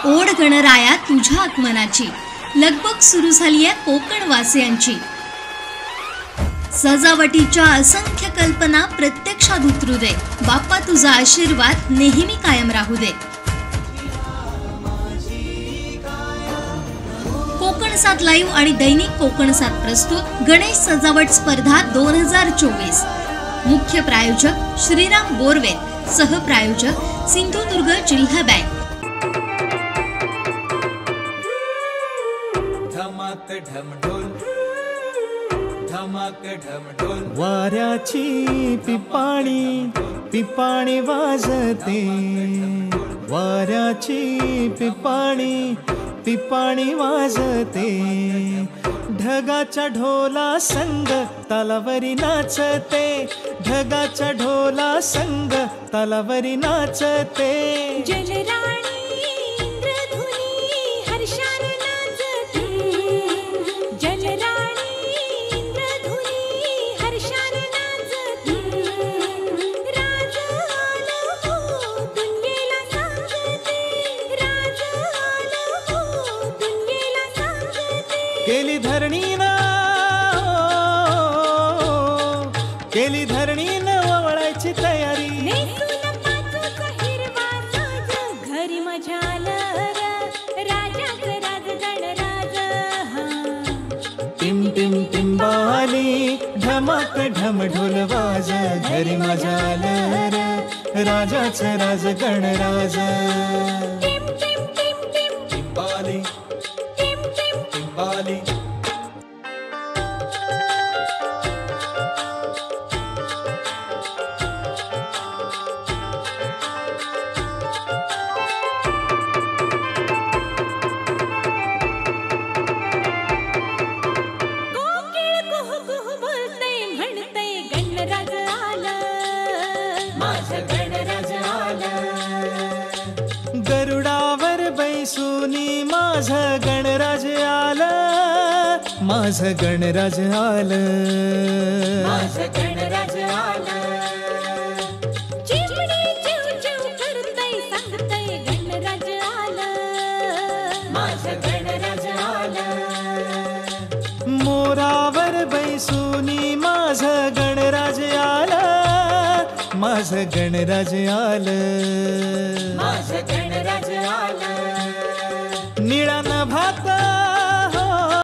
ओढ गणराया तुझ्या आगमनाची लगबग सुरू झाली आहे कोकण वासियांची। सजावटीच्या असंख्य कल्पना प्रत्यक्षात उतरू दे, बाप्पा तुझा आशीर्वाद नेहमी कायम राहू दे। कोकण 7 लाईव्ह आणि दैनिक कोकण 7 प्रस्तुत गणेश सजावट स्पर्धा 2024। मुख्य प्रायोजक श्रीराम बोरवे, सहप्रायोजक सिंधुदुर्ग जिल्हा बँक। धमाक ढमढोल, धमाक ढमढोल, वाऱ्याची पिपाणी पिपाणी वाजते, वाऱ्याची पिपाणी पिपाणी वाजते। ढगाच्या ढोला संग तालावरी नाचते, ढगाच्या ढोला संग तालावरी नाचते। जलराणी इंद्रधुनी हर्षाने नाचते, जलराणी इंद्रधुनी हर्षाने नाचते। राज आला हो दुनियेला सांगते, राज आला हो दुनियेला सांगते। केली धरणीनं, केली धरणीनं वळायची तयारी, नेसून पाचूचा हिरवा साज, घरी मजा आलं राजाचं राज गणराज। टिम टिम टिंबाली ढमाक ढम ढोल वाज, घरी मजा आलं राजाचं राज गणराज। टिम टिम टिम टिम टिंबाली टिम टिम टिंबाली। कोकिळ कुहू कुहू बोलते, म्हणते गणराज आला, माझा गणराज आला। गरुडावर बैसूनी माझं गणराज आलं, माझं गणराज आलं, माझा गणराज आला। चिमणी चिव चिव करते, सांगते गणराज आला, माझा गणराज आला। मोरावर बैसूनी माझं गणराज आलं, माझं गणराज आलं, माझा गणराज आला। निळा नभात